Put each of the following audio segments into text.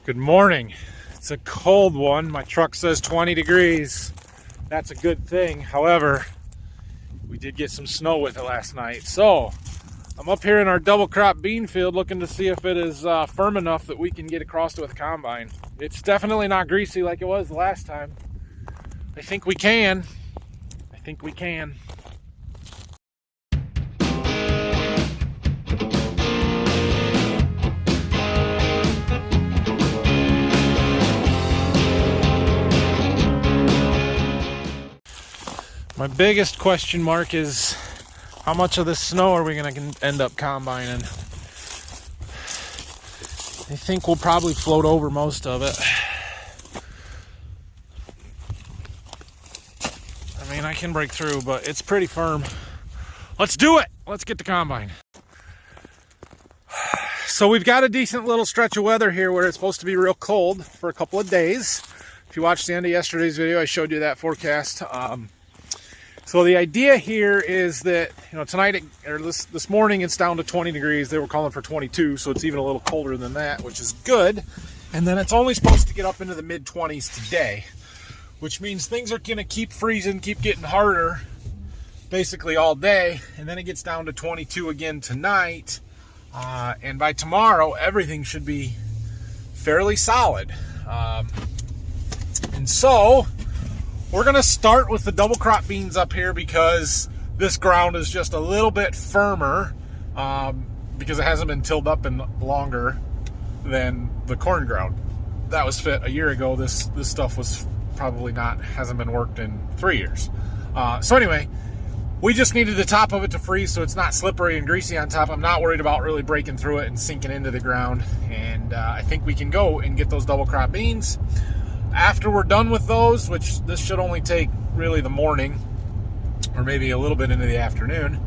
Good morning. It's a cold one. My truck says 20 degrees. That's a good thing. However, we did get some snow with it last night. So I'm up here in our double crop bean field looking to see if it is firm enough that we can get across it with a combine. It's definitely not greasy like it was the last time. I think we can. My biggest question mark is how much of this snow are we going to end up combining? I think we'll probably float over most of it. I mean, I can break through, but it's pretty firm. Let's do it. Let's get the combine. So we've got a decent little stretch of weather here where it's supposed to be real cold for a couple of days. If you watched the end of yesterday's video, I showed you that forecast. So the idea here is that, tonight, or this morning, it's down to 20 degrees. They were calling for 22, so it's even a little colder than that, which is good. And then it's only supposed to get up into the mid-20s today, which means things are going to keep freezing, keep getting harder, basically all day. And then it gets down to 22 again tonight. And by tomorrow, everything should be fairly solid. And so we're going to start with the double crop beans up here because this ground is just a little bit firmer because it hasn't been tilled up in longer than the corn ground. That was fit a year ago. This stuff was probably hasn't been worked in 3 years. So anyway, we just needed the top of it to freeze so it's not slippery and greasy on top. I'm not worried about really breaking through it and sinking into the ground. And I think we can go and get those double crop beans. After we're done with those, which this should only take really the morning or maybe a little bit into the afternoon,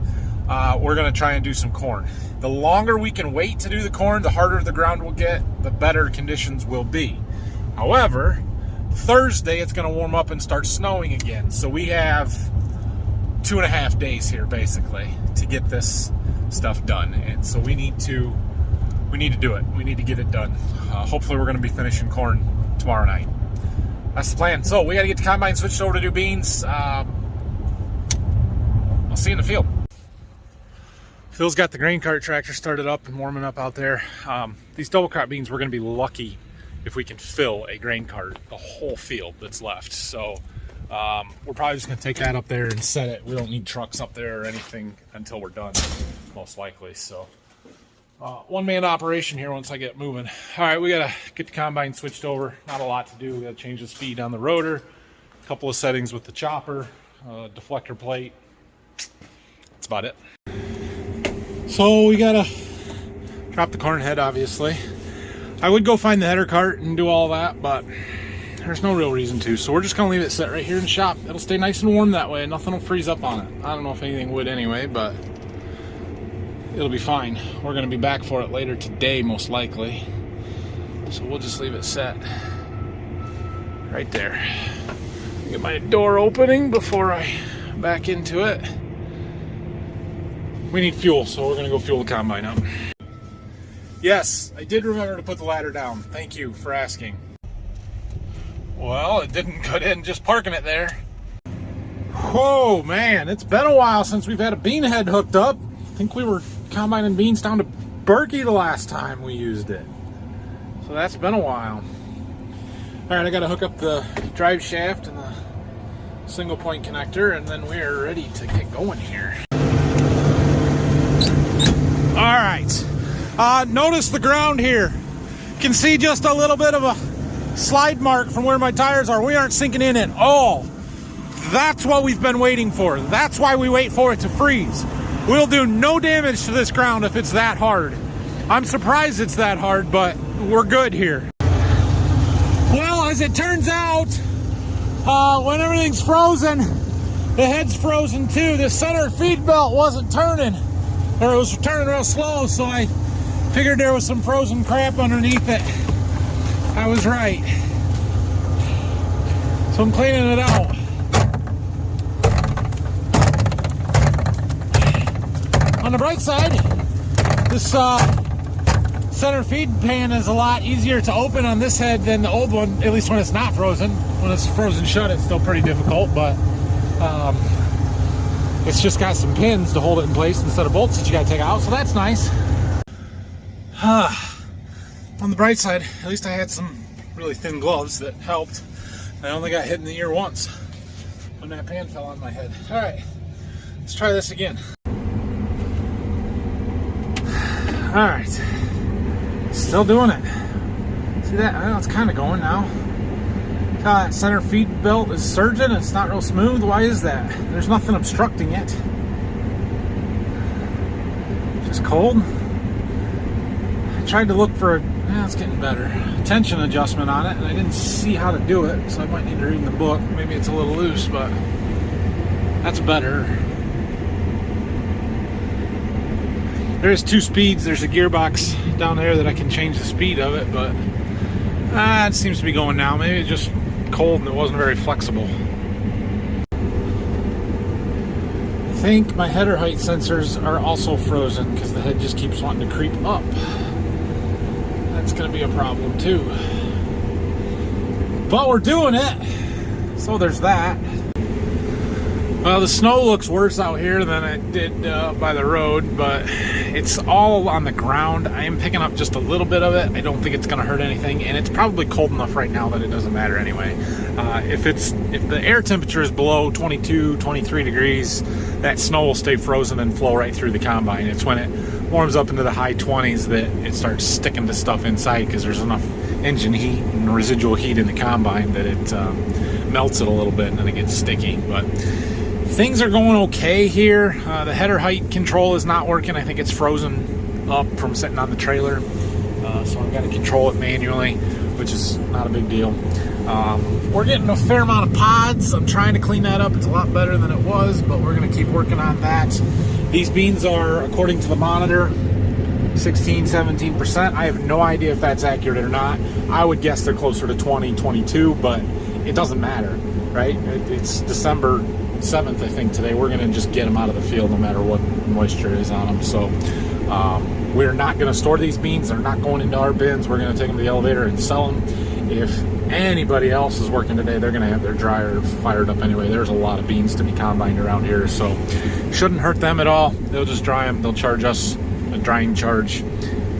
we're going to try and do some corn. The longer we can wait to do the corn, the harder the ground will get, the better conditions will be. However, Thursday it's going to warm up and start snowing again. So we have 2.5 days here basically to get this stuff done. And so we need to do it. We need to get it done. Hopefully we're going to be finishing corn tomorrow night. That's the plan. So we got to get the combine switched over to do beans. I'll see you in the field. Phil's got the grain cart tractor started up and warming up out there. These double crop beans, we're going to be lucky if we can fill a grain cart, the whole field that's left. So we're probably just going to take that up there and set it. We don't need trucks up there or anything until we're done, most likely. So one-man operation here once I get moving. All right, we got to get the combine switched over. Not a lot to do. We got to change the speed on the rotor, a couple of settings with the chopper, deflector plate. That's about it. So we got to drop the corn head, obviously. I would go find the header cart and do all that, but there's no real reason to. So we're just going to leave it set right here in the shop. It'll stay nice and warm that way. Nothing will freeze up on it. I don't know if anything would anyway, but it'll be fine. We're going to be back for it later today, most likely. So we'll just leave it set right there. Get my door opening before I back into it. We need fuel, so we're going to go fuel the combine up. Yes, I did remember to put the ladder down. Thank you for asking. Well, it didn't cut in just parking it there. Whoa, man, it's been a while since we've had a bean head hooked up. I think we were combining beans down to Berkey the last time we used it. So that's been a while. All right, I got to hook up the drive shaft and the single point connector, and then we're ready to get going here. All right, notice the ground here. You can see just a little bit of a slide mark from where my tires are. We aren't sinking in at all. That's what we've been waiting for. That's why we wait for it to freeze. We'll do no damage to this ground if it's that hard. I'm surprised it's that hard, but we're good here. Well, as it turns out, when everything's frozen, the head's frozen too. The center feed belt wasn't turning, or it was turning real slow, so I figured there was some frozen crap underneath it. I was right. So I'm cleaning it out. On the bright side, this Center feed pan is a lot easier to open on this head than the old one, at least when it's not frozen. When it's frozen shut, it's still pretty difficult, but it's just got some pins to hold it in place instead of bolts that you gotta take out, so that's nice. On the bright side, at least I had some really thin gloves that helped. I only got hit in the ear once when that pan fell on my head. All right, let's try this again. All right, still doing it. See that? I know it's kind of going now. That center feed belt is surging. It's not real smooth. Why is that? There's nothing obstructing it. Just cold. I tried to look for it's getting better. Tension adjustment on it, and I didn't see how to do it, so I might need to read in the book. Maybe it's a little loose, but that's better. There's 2 speeds. There's a gearbox down there that I can change the speed of it, but it seems to be going now. Maybe it's just cold and it wasn't very flexible. I think my header height sensors are also frozen because the head just keeps wanting to creep up. That's going to be a problem too. But we're doing it. So there's that. Well, the snow looks worse out here than it did by the road, but it's all on the ground. I am picking up just a little bit of it. I don't think it's going to hurt anything, and it's probably cold enough right now that it doesn't matter anyway. If the air temperature is below 22, 23 degrees, that snow will stay frozen and flow right through the combine. It's when it warms up into the high 20s that it starts sticking to stuff inside because there's enough engine heat and residual heat in the combine that it melts it a little bit and then it gets sticky. But things are going okay here. The header height control is not working. I think it's frozen up from sitting on the trailer. So I've got to control it manually, which is not a big deal. We're getting a fair amount of pods. I'm trying to clean that up. It's a lot better than it was, but we're going to keep working on that. These beans are, according to the monitor, 16, 17%. I have no idea if that's accurate or not. I would guess they're closer to 20, 22, but it doesn't matter, right? It's December 7th, I think, today. We're going to just get them out of the field no matter what moisture is on them. So we're not going to store these beans. They're not going into our bins. We're going to take them to the elevator and sell them. If anybody else is working today, they're going to have their dryer fired up anyway. There's a lot of beans to be combined around here, so shouldn't hurt them at all. They'll just dry them. They'll charge us a drying charge.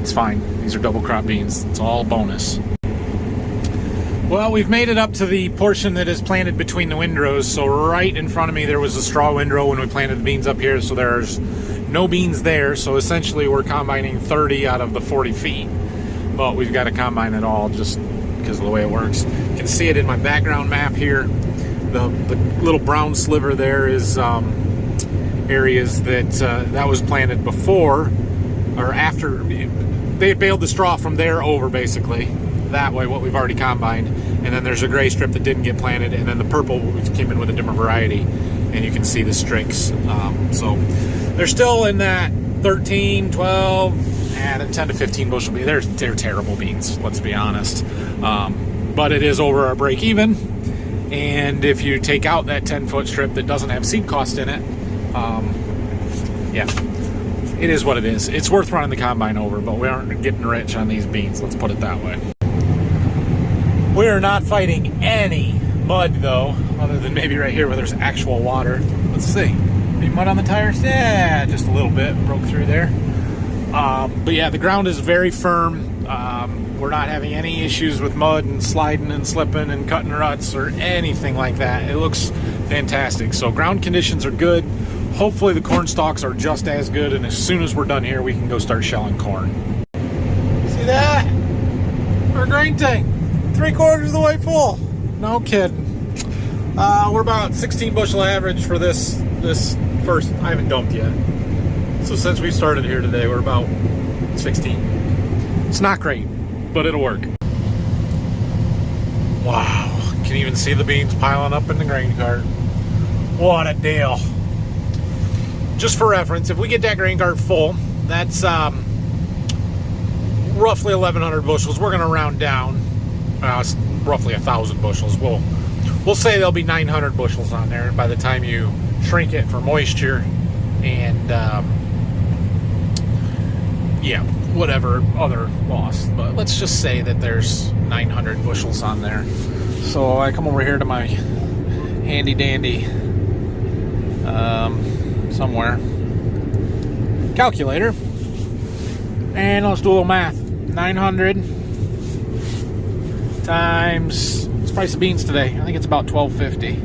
It's fine. These are double crop beans. It's all bonus. Well, we've made it up to the portion that is planted between the windrows. So right in front of me, there was a straw windrow when we planted the beans up here. So there's no beans there. So essentially, we're combining 30 out of the 40 feet. But we've got to combine it all just because of the way it works. You can see it in my background map here. The little brown sliver there is areas that was planted before or after. They baled the straw from there over, basically. That way, what we've already combined. And then there's a gray strip that didn't get planted, and then the purple, which came in with a different variety. And you can see the strix. So they're still in that 13, 12, and 10 to 15 bushel beans. They're terrible beans, let's be honest. But it is over our break even. And if you take out that 10-foot strip that doesn't have seed cost in it, yeah, it is what it is. It's worth running the combine over, but we aren't getting rich on these beans, let's put it that way. We are not fighting any mud, though, other than maybe right here where there's actual water. Let's see. Any mud on the tires? Yeah, just a little bit. Broke through there. But yeah, the ground is very firm. We're not having any issues with mud and sliding and slipping and cutting ruts or anything like that. It looks fantastic. So ground conditions are good. Hopefully the corn stalks are just as good, and as soon as we're done here, we can go start shelling corn. See that? Our grain tank, 3/4 of the way full. No kidding. We're about 16 bushel average for this first. I haven't dumped yet. So since we started here today, we're about 16. It's not great, but it'll work. Wow, can you even see the beans piling up in the grain cart? What a deal. Just for reference, if we get that grain cart full, that's roughly 1,100 bushels. We're going to round down roughly 1,000 bushels. We'll say there'll be 900 bushels on there by the time you shrink it for moisture. And yeah, whatever other loss. But let's just say that there's 900 bushels on there. So I come over here to my handy dandy somewhere calculator, and let's do a little math. 900 times, what's the price of beans today? I think it's about $12.50.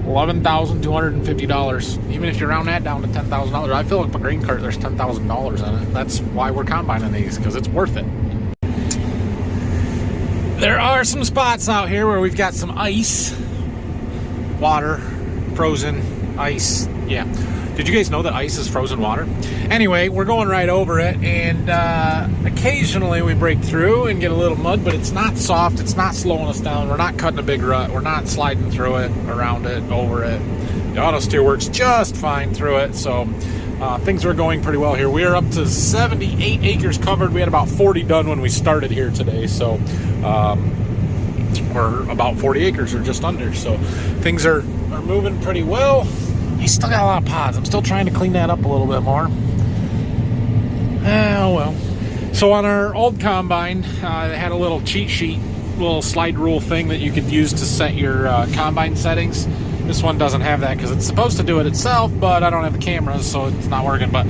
$11,250. Even if you round that down to $10,000, I feel like my grain cart, there's $10,000 in it. That's why we're combining these, because it's worth it. There are some spots out here where we've got some ice, water, frozen ice. Yeah. Did you guys know that ice is frozen water? Anyway, we're going right over it, and occasionally we break through and get a little mud, but it's not soft, it's not slowing us down, we're not cutting a big rut, we're not sliding through it, around it, over it. The auto steer works just fine through it, so things are going pretty well here. We are up to 78 acres covered. We had about 40 done when we started here today, so we're about 40 acres or just under, so things are moving pretty well. He's still got a lot of pods. I'm still trying to clean that up a little bit more. Oh well. So on our old combine, they had a little cheat sheet, little slide rule thing that you could use to set your combine settings. This one doesn't have that because it's supposed to do it itself, but I don't have the cameras, so it's not working. But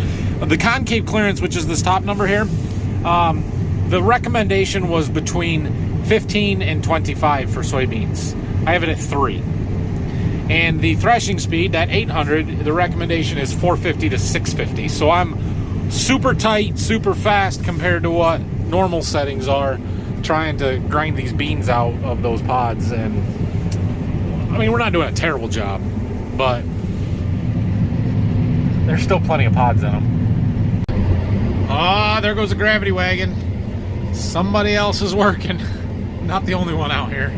the concave clearance, which is this top number here, the recommendation was between 15 and 25 for soybeans. I have it at 3. And the threshing speed, that 800, the recommendation is 450 to 650. So I'm super tight, super fast compared to what normal settings are, trying to grind these beans out of those pods. And I mean, we're not doing a terrible job, but there's still plenty of pods in them. Ah, there goes the gravity wagon. Somebody else is working. Not the only one out here.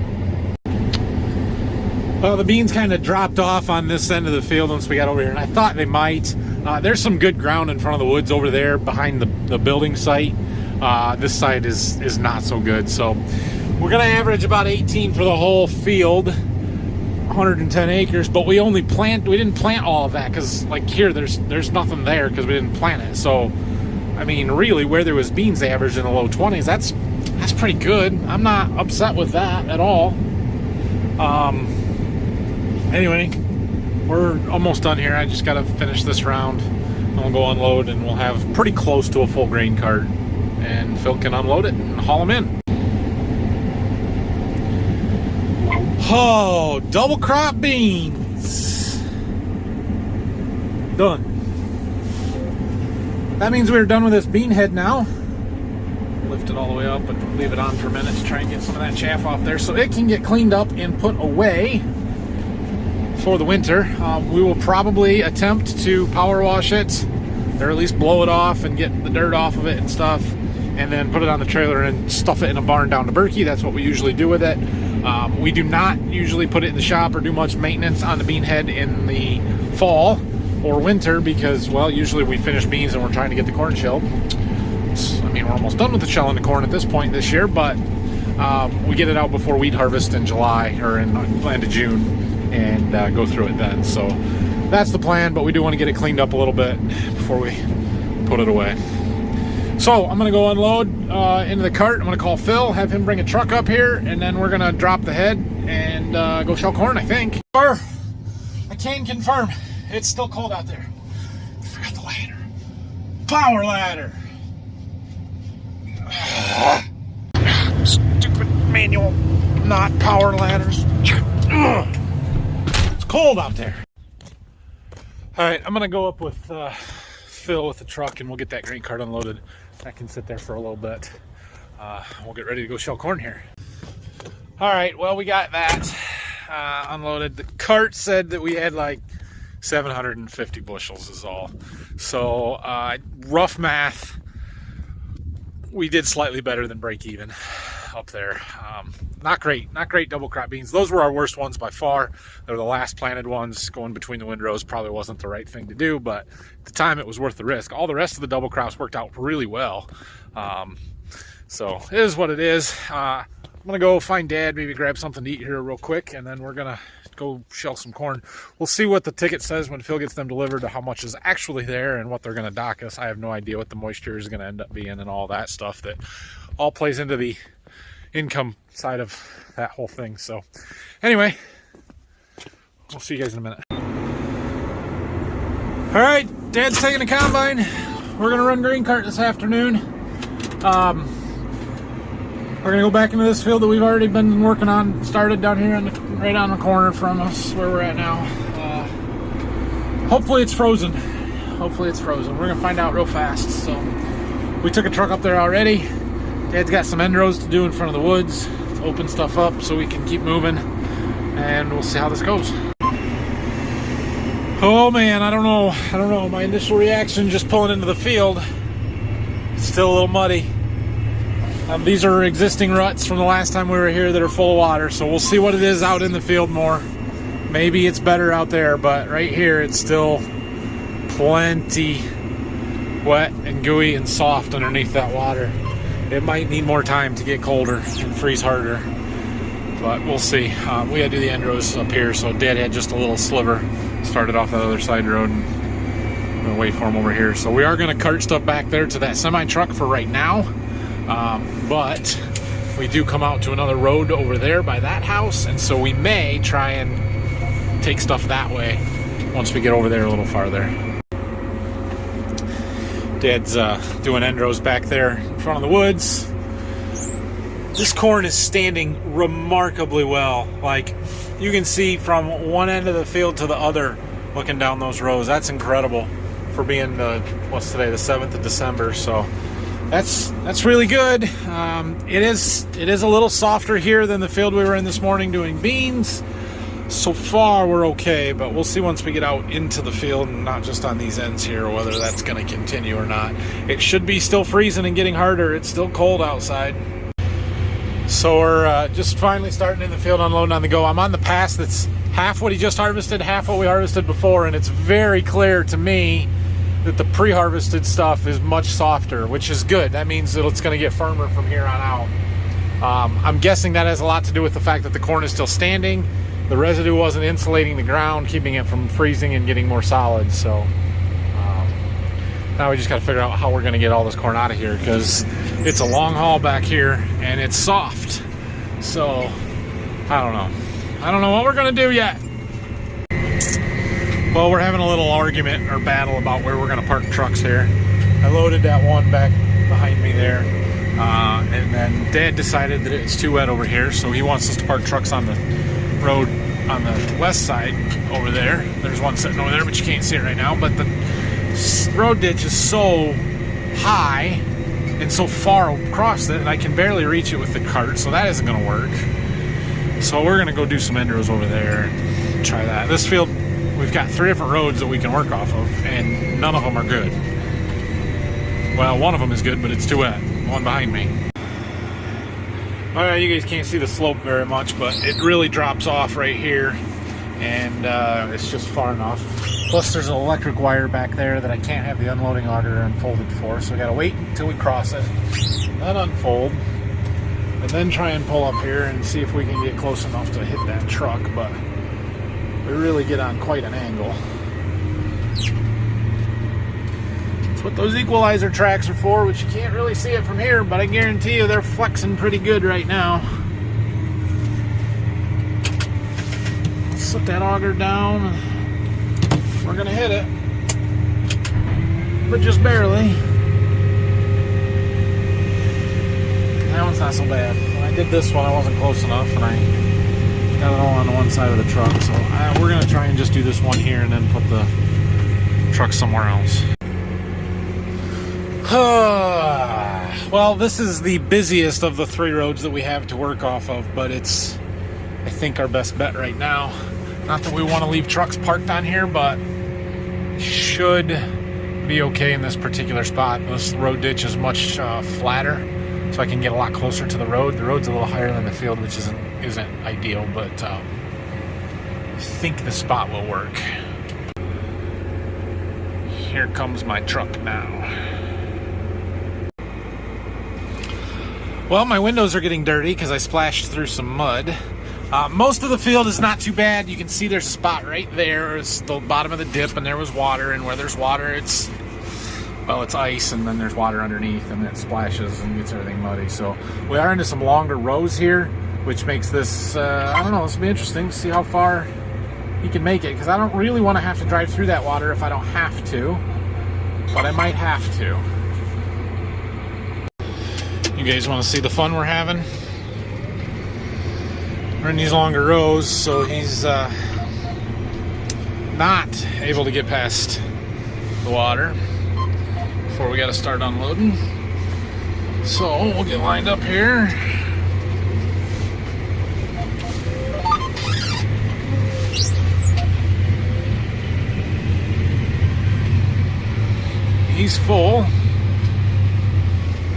Well, the beans kind of dropped off on this end of the field once we got over here, and I thought they might. There's some good ground in front of the woods over there behind the building site. This side is not so good, so we're gonna average about 18 for the whole field, 110 acres. But we didn't plant all of that because, like here, there's nothing there because we didn't plant it. So, I mean, really, where there was beans, they averaged in the low 20s. That's pretty good. I'm not upset with that at all. Anyway, we're almost done here. I just got to finish this round. And we'll go unload, and we'll have pretty close to a full grain cart. And Phil can unload it and haul them in. Oh, double crop beans. Done. That means we're done with this bean head now. Lift it all the way up and leave it on for a minute to try and get some of that chaff off there so it can get cleaned up and put away for the winter. We will probably attempt to power wash it, or at least blow it off and get the dirt off of it and stuff, and then put it on the trailer and stuff it in a barn down to Berkey. That's what we usually do with it. We do not usually put it in the shop or do much maintenance on the bean head in the fall or winter because, well, usually we finish beans and we're trying to get the corn shelled. I mean, we're almost done with the shelling the corn at this point this year, but we get it out before wheat harvest in July or in the end of June and go through it then. So that's the plan, but we do want to get it cleaned up a little bit before we put it away. So I'm going to go unload into the cart. I'm going to call Phil, have him bring a truck up here, and then we're going to drop the head and go shell corn, I think. I can confirm it's still cold out there. I forgot the ladder. Power ladder. Stupid manual, not power ladders. It's cold out there. All right, I'm gonna go up with Phil with the truck, and we'll get that grain cart unloaded. That can sit there for a little bit. We'll get ready to go shell corn here. All right, well, we got that unloaded. The cart said that we had like 750 bushels is all. So rough math, we did slightly better than break even up there. Not great double crop beans. Those were our worst ones by far. They were the last planted ones. Going between the windrows probably wasn't the right thing to do, but at the time it was worth the risk. All the rest of the double crops worked out really well. So it is what it is. I'm gonna go find Dad, maybe grab something to eat here real quick, and then we're gonna go shell some corn. We'll see what the ticket says when Phil gets them delivered to how much is actually there and what they're gonna dock us. I have no idea what the moisture is gonna end up being and all that stuff that all plays into the income side of that whole thing. So anyway, we'll see you guys in a minute. All right, Dad's taking the combine. We're gonna run grain cart this afternoon. We're gonna go back into this field that we've already been working on, started down here right on the corner from us where we're at now. Hopefully it's frozen. Hopefully it's frozen. We're gonna find out real fast. So we took a truck up there already. Dad's got some end rows to do in front of the woods to open stuff up so we can keep moving, and we'll see how this goes. Oh man, I don't know. My initial reaction just pulling into the field, it's still a little muddy. These are existing ruts from the last time we were here that are full of water, so we'll see what it is out in the field more. Maybe it's better out there, but right here it's still plenty wet and gooey and soft underneath that water. It might need more time to get colder and freeze harder, but we'll see. We had to do the end rows up here, so Dad had just a little sliver. Started off that other side road and I'm gonna wait for him over here. So we are gonna cart stuff back there to that semi truck for right now. But we do come out to another road over there by that house, and so we may try and take stuff that way once we get over there a little farther. Dad's doing end rows back there in front of the woods. This corn is standing remarkably well. Like, you can see from one end of the field to the other looking down those rows. That's incredible for being what's today, the 7th of December. So that's really good. It is a little softer here than the field we were in this morning doing beans. So far we're okay, but we'll see once we get out into the field and not just on these ends here whether that's going to continue or not. It should be still freezing and getting harder. It's still cold outside. So we're just finally starting in the field, unloading on the go. I'm on the pass that's half what he just harvested, half what we harvested before, and it's very clear to me that the pre-harvested stuff is much softer, which is good. That means that it's going to get firmer from here on out. I'm guessing that has a lot to do with the fact that the corn is still standing. The residue wasn't insulating the ground, keeping it from freezing and getting more solid. So now we just got to figure out how we're going to get all this corn out of here, because it's a long haul back here and it's soft. So I don't know what we're going to do yet. Well, we're having a little argument or battle about where we're going to park trucks here. I loaded that one back behind me there, and then Dad decided that it's too wet over here, so he wants us to park trucks on the road on the west side over there. There's one sitting over there, but you can't see it right now. But the road ditch is so high and so far across that I can barely reach it with the cart, so that isn't going to work. So we're going to go do some end rows over there and try that. This field, we've got 3 different roads that we can work off of, and none of them are good. Well, one of them is good, but it's too wet. One behind me. All right, you guys can't see the slope very much, but it really drops off right here, and it's just far enough. Plus, there's an electric wire back there that I can't have the unloading auger unfolded for, so I gotta wait until we cross it, then unfold, and then try and pull up here and see if we can get close enough to hit that truck, but we really get on quite an angle. That's what those equalizer tracks are for, which you can't really see it from here, but I guarantee you they're flexing pretty good right now. Set that auger down. We're gonna hit it, but just barely. That one's not so bad. When I did this one, I wasn't close enough, and I got it all on one side of the truck. So we're gonna try and just do this one here and then put the truck somewhere else. Well, this is the busiest of the 3 roads that we have to work off of, but it's, I think, our best bet right now. Not that we want to leave trucks parked on here, but should be okay in this particular spot. This road ditch is much flatter, so I can get a lot closer to the road. The road's a little higher than the field, which isn't ideal, but I think the spot will work. Here comes my truck now. Well, my windows are getting dirty because I splashed through some mud. Most of the field is not too bad. You can see there's a spot right there. It's the bottom of the dip, and there was water. And where there's water, it's ice, and then there's water underneath, and it splashes and gets everything muddy. So we are into some longer rows here, which makes this, I don't know, this will be interesting to see how far he can make it, because I don't really want to have to drive through that water if I don't have to, but I might have to. You guys want to see the fun we're having? We're in these longer rows, so he's not able to get past the water before we got to start unloading. So we'll get lined up here. He's full.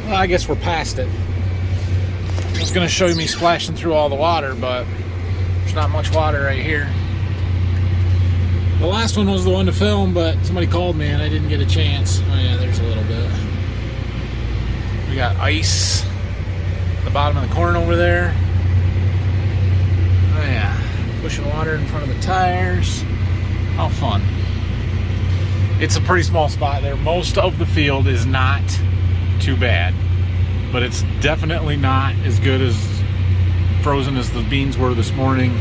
Well, I guess we're past it. I was going to show you me splashing through all the water, but there's not much water right here. The last one was the one to film, but somebody called me and I didn't get a chance. Oh yeah, there's a little bit. We got ice at the bottom of the corn over there. Oh yeah, pushing water in front of the tires. How fun. It's a pretty small spot there. Most of the field is not too bad, but it's definitely not as good as frozen as the beans were this morning,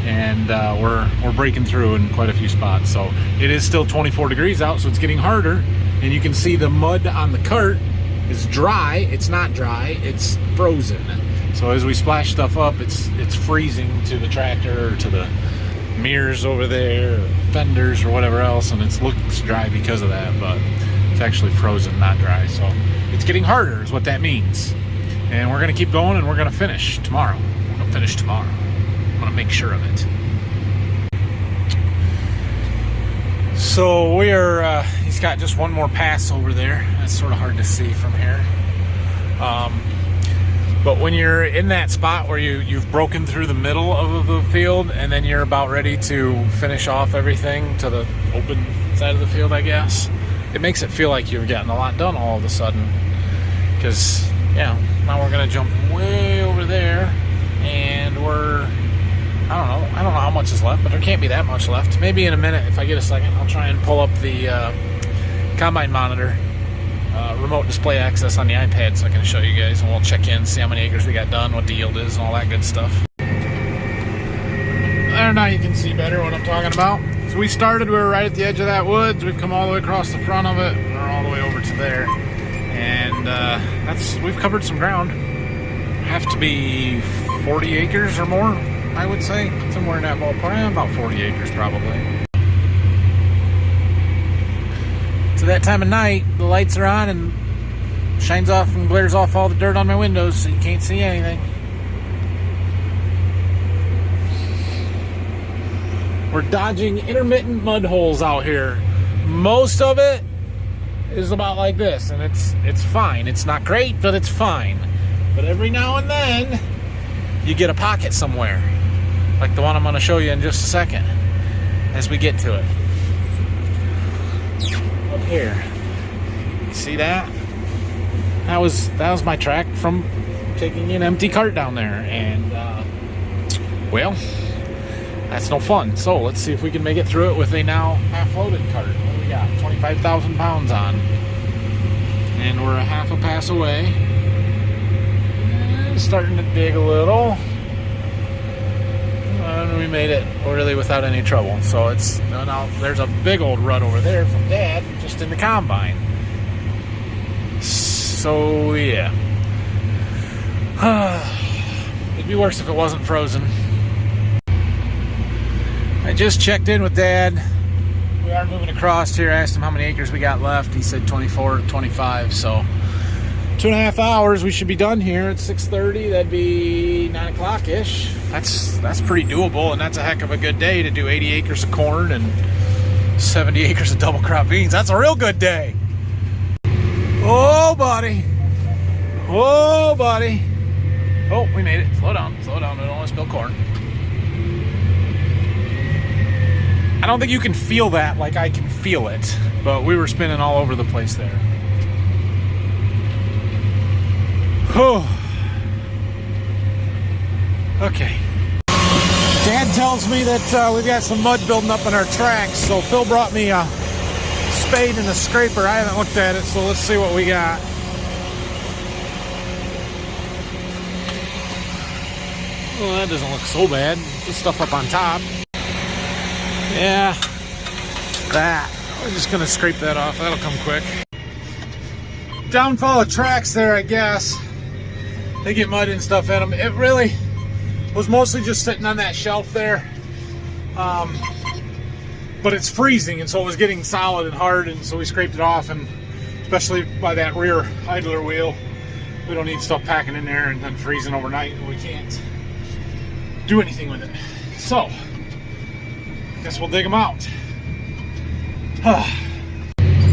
and we're breaking through in quite a few spots. So it is still 24 degrees out, so it's getting harder, and you can see the mud on the cart is dry. It's not dry, it's frozen. So as we splash stuff up, it's freezing to the tractor or to the mirrors over there, or fenders or whatever else, and it looks dry because of that, but it's actually frozen, not dry. So it's getting harder is what that means. And we're gonna keep going, and we're gonna finish tomorrow. We're gonna finish tomorrow. I'm gonna make sure of it. So we're, he's got just one more pass over there. That's sort of hard to see from here. But when you're in that spot where you've broken through the middle of the field, and then you're about ready to finish off everything to the open side of the field, I guess, it makes it feel like you're getting a lot done all of a sudden. Because, yeah, now we're going to jump way over there, and I don't know how much is left, but there can't be that much left. Maybe in a minute, if I get a second, I'll try and pull up the combine monitor. Remote display access on the iPad, so I can show you guys, and we'll check in, see how many acres we got done, what the yield is, and all that good stuff. There, now you can see better what I'm talking about. So we were right at the edge of that woods. We've come all the way across the front of it, and we're all the way over to there. And we've covered some ground. Have to be 40 acres or more, I would say. Somewhere in that ballpark, about 40 acres probably. So that time of night, the lights are on and shines off and glares off all the dirt on my windows, so you can't see anything. We're dodging intermittent mud holes out here. Most of it is about like this, and it's fine. It's not great, but it's fine. But every now and then, you get a pocket somewhere, like the one I'm going to show you in just a second, as we get to it. Up here, see that? That was my track from taking an empty cart down there, and well, that's no fun. So let's see if we can make it through it with a now half-loaded cart. What do we got? 25,000 pounds on, and we're a half a pass away. And starting to dig a little. And we made it really without any trouble. So it's now there's a big old rut over there from Dad just in the combine. So yeah, it'd be worse if it wasn't frozen. I just checked in with Dad. We are moving across here. I asked him how many acres we got left. He said 24, 25. So 2.5 hours, we should be done here at 6:30. That'd be 9 o'clock-ish. That's pretty doable, and that's a heck of a good day to do 80 acres of corn and 70 acres of double crop beans. That's a real good day. Oh, buddy. Oh, buddy. Oh, we made it. Slow down. Slow down. We don't want to spill corn. I don't think you can feel that like I can feel it, but we were spinning all over the place there. Oh, Okay. Dad tells me that we've got some mud building up in our tracks, so Phil brought me a spade and a scraper. I haven't looked at it, so let's see what we got. Well, that doesn't look so bad. Put stuff up on top. Yeah, that. We're just gonna scrape that off. That'll come quick. Downfall of tracks there, I guess. They get mud and stuff in them. It really was mostly just sitting on that shelf there. But it's freezing, and so it was getting solid and hard, and so we scraped it off, and especially by that rear idler wheel, we don't need stuff packing in there and then freezing overnight, and we can't do anything with it. So, I guess we'll dig them out.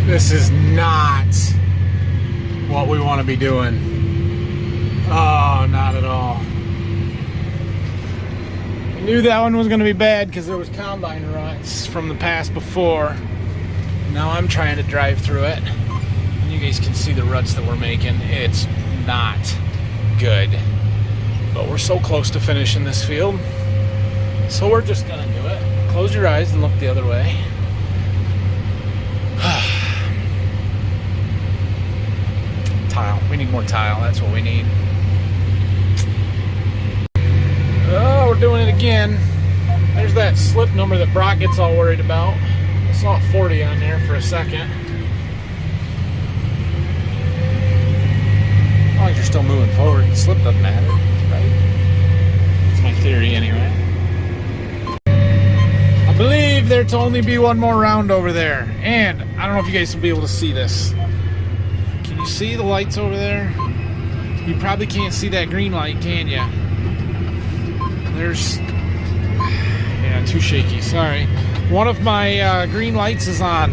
This is not what we want to be doing. Oh, not at all. I knew that one was going to be bad because there was combine ruts from the past before. Now I'm trying to drive through it. And you guys can see the ruts that we're making. It's not good. But we're so close to finishing this field. So we're just going to do it. Close your eyes and look the other way. Tile. We need more tile. That's what we need. Oh, we're doing it again. There's that slip number that Brock gets all worried about. I saw 40 on there for a second. As long as you're still moving forward, the slip doesn't matter, right? That's my theory anyway. I believe there to only be one more round over there. And I don't know if you guys will be able to see this. Can you see the lights over there? You probably can't see that green light, can you? There's, yeah, too shaky, sorry. One of my green lights is on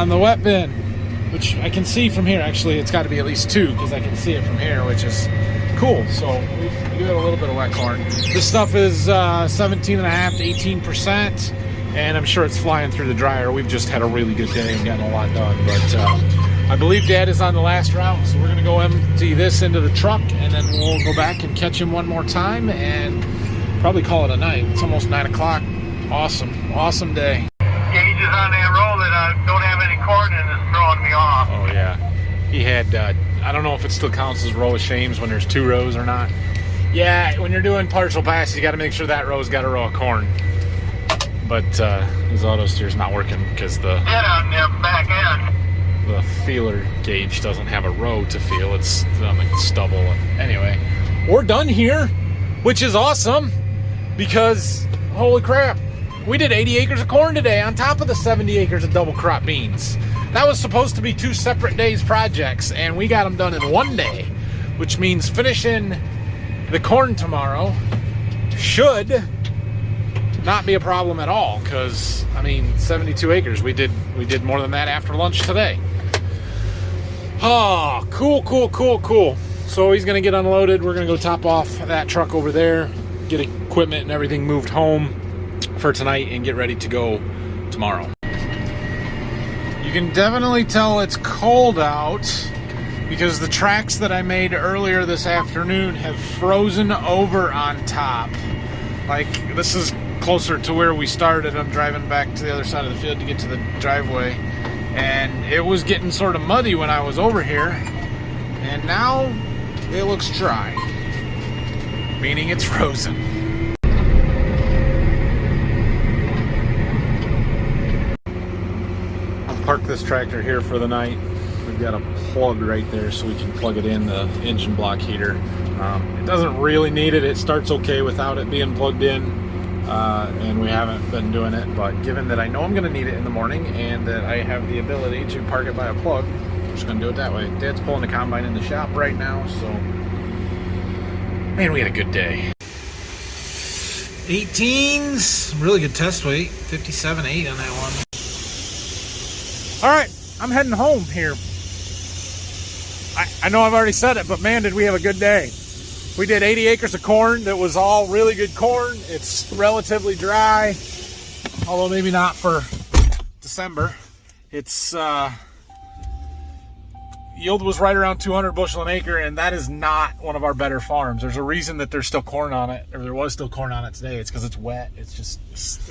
the wet bin, which I can see from here. Actually, it's got to be at least two because I can see it from here, which is cool. So we do have a little bit of wet corn. This stuff is 17.5 to 18%, and I'm sure it's flying through the dryer. We've just had a really good day and gotten a lot done, but I believe Dad is on the last round, so we're going to go empty this into the truck, and then we'll go back and catch him one more time and probably call it a night. It's almost 9 o'clock. Awesome. Awesome day. Gauges on that roll that don't have any corn in is throwing me off. Oh, yeah. He had, I don't know if it still counts as a row of shames when there's two rows or not. Yeah, when you're doing partial passes, you got to make sure that row's got a row of corn. But his auto steer's not working because the... Get out in the back end. The feeler gauge doesn't have a row to feel. It's on the stubble. Anyway, we're done here, which is awesome because holy crap, we did 80 acres of corn today on top of the 70 acres of double crop beans. That was supposed to be 2 separate days projects, and we got them done in 1 day, which means finishing the corn tomorrow should not be a problem at all because, I mean, 72 acres, we did more than that after lunch today. Oh, cool, cool, cool, cool. So he's going to get unloaded. We're going to go top off that truck over there, get equipment and everything moved home for tonight, and get ready to go tomorrow. You can definitely tell it's cold out because the tracks that I made earlier this afternoon have frozen over on top. Like, this is closer to where we started. I'm driving back to the other side of the field to get to the driveway, and it was getting sort of muddy when I was over here, and now it looks dry, meaning it's frozen. I'll park this tractor here for the night. We've got a plug right there so we can plug it in the engine block heater. It doesn't really need it. It starts okay without it being plugged in. And we haven't been doing it, but given that I know I'm going to need it in the morning and that I have the ability to park it by a plug, I'm just going to do it that way. Dad's pulling the combine in the shop right now, so man, we had a good day. 18s, really good test weight, 57.8 on that one. All right, I'm heading home here. I know I've already said it, but man, did we have a good day. We did 80 acres of corn that was all really good corn. It's relatively dry, although maybe not for December. It's yield was right around 200 bushel an acre, and that is not one of our better farms. There's a reason that there's still corn on it, or there was still corn on it today. It's because it's wet. It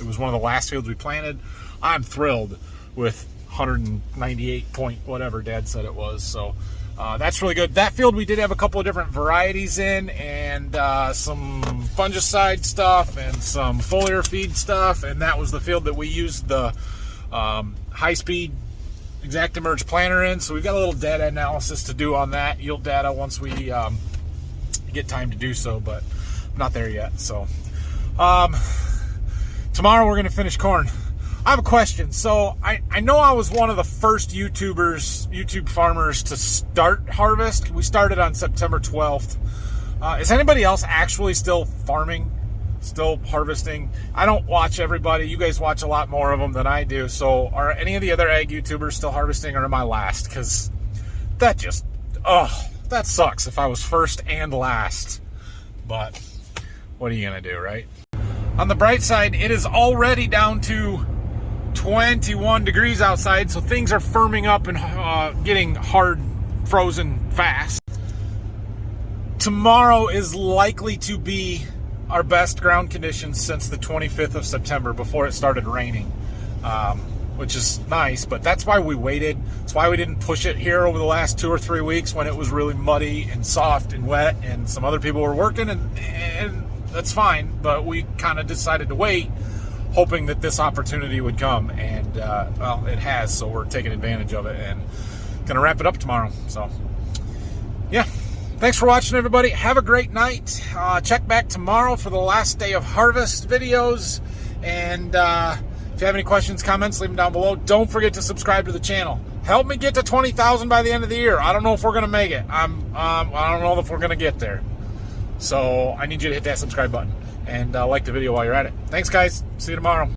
was one of the last fields we planted. I'm thrilled with 198 point whatever Dad said it was. So that's really good. That field we did have a couple of different varieties in, and some fungicide stuff and some foliar feed stuff, and that was the field that we used the high-speed exact emerge planter in. So we've got a little data analysis to do on that, yield data, once we get time to do so, but I'm not there yet. So tomorrow we're going to finish corn. I have a question. So I know I was one of the first YouTube farmers to start harvest. We started on September 12th. Is anybody else actually still farming, still harvesting? I don't watch everybody. You guys watch a lot more of them than I do. So are any of the other ag YouTubers still harvesting, or am I last? Because that just, that sucks if I was first and last. But what are you going to do, right? On the bright side, it is already down to 21 degrees outside, so things are firming up and getting hard, frozen fast. Tomorrow is likely to be our best ground conditions since the 25th of September, before it started raining, which is nice, but that's why we waited. That's why we didn't push it here over the last 2 or 3 weeks when it was really muddy and soft and wet, and some other people were working, and that's fine, but we kind of decided to wait, hoping that this opportunity would come, and well, it has, so we're taking advantage of it and gonna wrap it up tomorrow. So yeah, thanks for watching, everybody. Have a great night. Check back tomorrow for the last day of harvest videos, and if you have any questions, comments, leave them down below. Don't forget to subscribe to the channel. Help me get to 20,000 by the end of the year. I don't know if we're gonna make it. I don't know if we're gonna get there, so I need you to hit that subscribe button and like the video while you're at it. Thanks, guys. See you tomorrow.